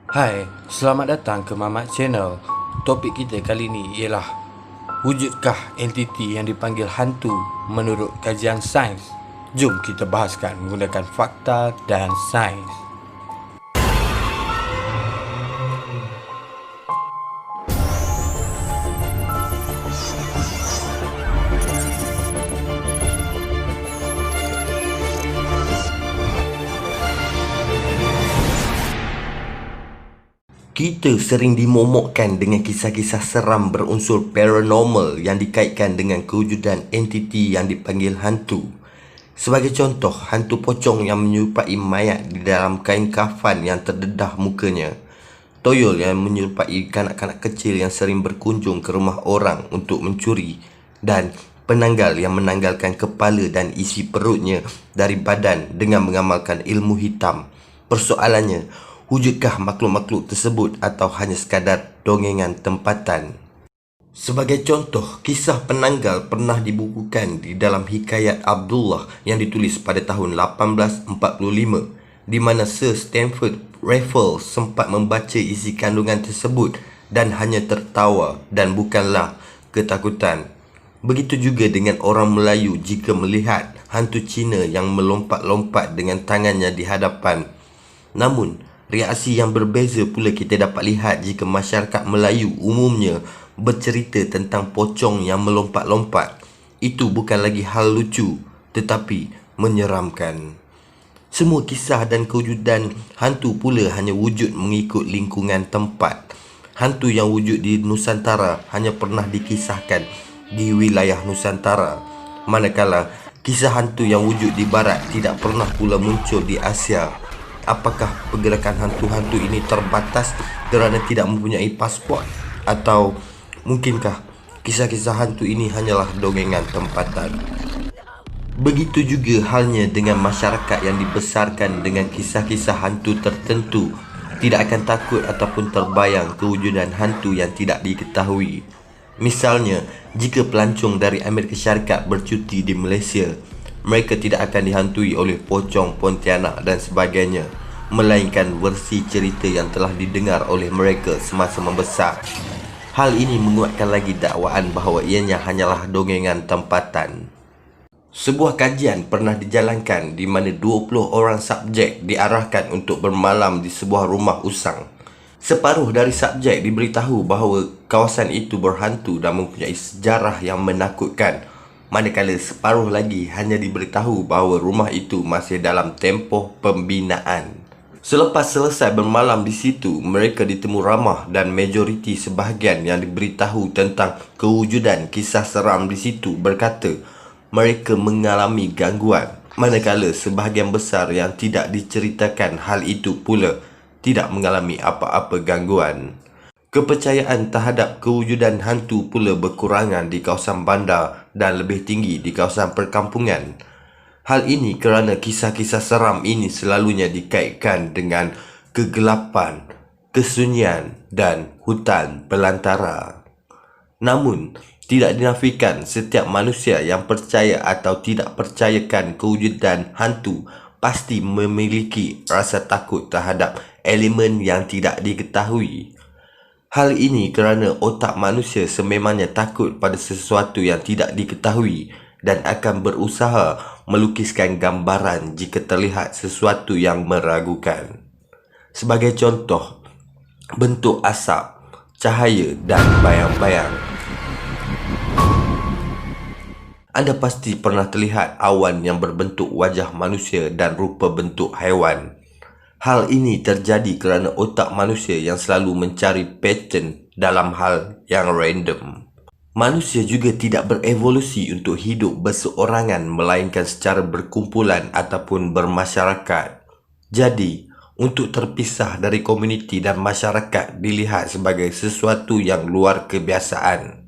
Hai, selamat datang ke Mamat Channel. Topik kita kali ini ialah wujudkah entiti yang dipanggil hantu menurut kajian sains? Jom kita bahaskan menggunakan fakta dan sains. Kita sering dimomokkan dengan kisah-kisah seram berunsur paranormal yang dikaitkan dengan kewujudan entiti yang dipanggil hantu. Sebagai contoh, hantu pocong yang menyerupai mayat di dalam kain kafan yang terdedah mukanya, toyol yang menyerupai kanak-kanak kecil yang sering berkunjung ke rumah orang untuk mencuri, dan penanggal yang menanggalkan kepala dan isi perutnya dari badan dengan mengamalkan ilmu hitam. Persoalannya, wujudkah makhluk-makhluk tersebut atau hanya sekadar dongengan tempatan? Sebagai contoh, kisah penanggal pernah dibukukan di dalam Hikayat Abdullah yang ditulis pada tahun 1845, di mana Sir Stamford Raffles sempat membaca isi kandungan tersebut dan hanya tertawa dan bukanlah ketakutan. Begitu juga dengan orang Melayu jika melihat hantu Cina yang melompat-lompat dengan tangannya di hadapan. Namun, reaksi yang berbeza pula kita dapat lihat jika masyarakat Melayu umumnya bercerita tentang pocong yang melompat-lompat. Itu bukan lagi hal lucu, tetapi menyeramkan. Semua kisah dan kewujudan hantu pula hanya wujud mengikut lingkungan tempat. Hantu yang wujud di Nusantara hanya pernah dikisahkan di wilayah Nusantara, manakala kisah hantu yang wujud di Barat tidak pernah pula muncul di Asia. Apakah pergerakan hantu-hantu ini terbatas kerana tidak mempunyai pasport? Atau mungkinkah kisah-kisah hantu ini hanyalah dongengan tempatan? Begitu juga halnya dengan masyarakat yang dibesarkan dengan kisah-kisah hantu tertentu tidak akan takut ataupun terbayang kewujudan hantu yang tidak diketahui. Misalnya, jika pelancong dari Amerika Syarikat bercuti di Malaysia, mereka tidak akan dihantui oleh pocong, pontianak dan sebagainya, melainkan versi cerita yang telah didengar oleh mereka semasa membesar. Hal ini menguatkan lagi dakwaan bahawa ianya hanyalah dongengan tempatan. Sebuah kajian pernah dijalankan di mana 20 orang subjek diarahkan untuk bermalam di sebuah rumah usang. Separuh dari subjek diberitahu bahawa kawasan itu berhantu dan mempunyai sejarah yang menakutkan, manakala separuh lagi hanya diberitahu bahawa rumah itu masih dalam tempoh pembinaan. Selepas selesai bermalam di situ, mereka ditemu ramah dan majoriti sebahagian yang diberitahu tentang kewujudan kisah seram di situ berkata mereka mengalami gangguan, manakala sebahagian besar yang tidak diceritakan hal itu pula tidak mengalami apa-apa gangguan. Kepercayaan terhadap kewujudan hantu pula berkurangan di kawasan bandar dan lebih tinggi di kawasan perkampungan. Hal ini kerana kisah-kisah seram ini selalunya dikaitkan dengan kegelapan, kesunyian dan hutan belantara. Namun, tidak dinafikan setiap manusia yang percaya atau tidak percayakan kewujudan hantu pasti memiliki rasa takut terhadap elemen yang tidak diketahui. Hal ini kerana otak manusia sememangnya takut pada sesuatu yang tidak diketahui dan akan berusaha melukiskan gambaran jika terlihat sesuatu yang meragukan. Sebagai contoh, bentuk asap, cahaya dan bayang-bayang. Anda pasti pernah terlihat awan yang berbentuk wajah manusia dan rupa bentuk haiwan. Hal ini terjadi kerana otak manusia yang selalu mencari pattern dalam hal yang random. Manusia juga tidak berevolusi untuk hidup berseorangan melainkan secara berkumpulan ataupun bermasyarakat. Jadi, untuk terpisah dari komuniti dan masyarakat dilihat sebagai sesuatu yang luar kebiasaan.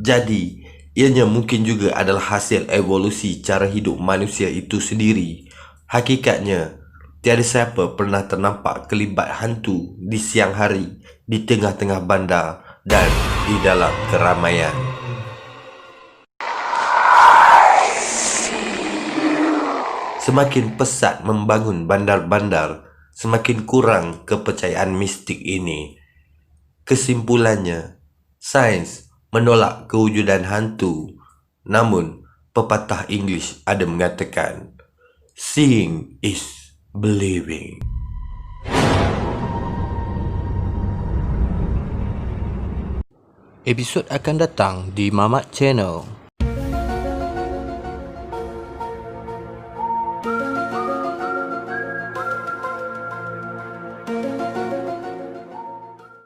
Jadi, ianya mungkin juga adalah hasil evolusi cara hidup manusia itu sendiri. Hakikatnya, tiada siapa pernah ternampak kelibat hantu di siang hari, di tengah-tengah bandar dan di dalam keramaian. Semakin pesat membangun bandar-bandar, semakin kurang kepercayaan mistik ini. Kesimpulannya, sains menolak kewujudan hantu. Namun, pepatah English ada mengatakan, seeing is believing. Episod akan datang di Mamat Channel.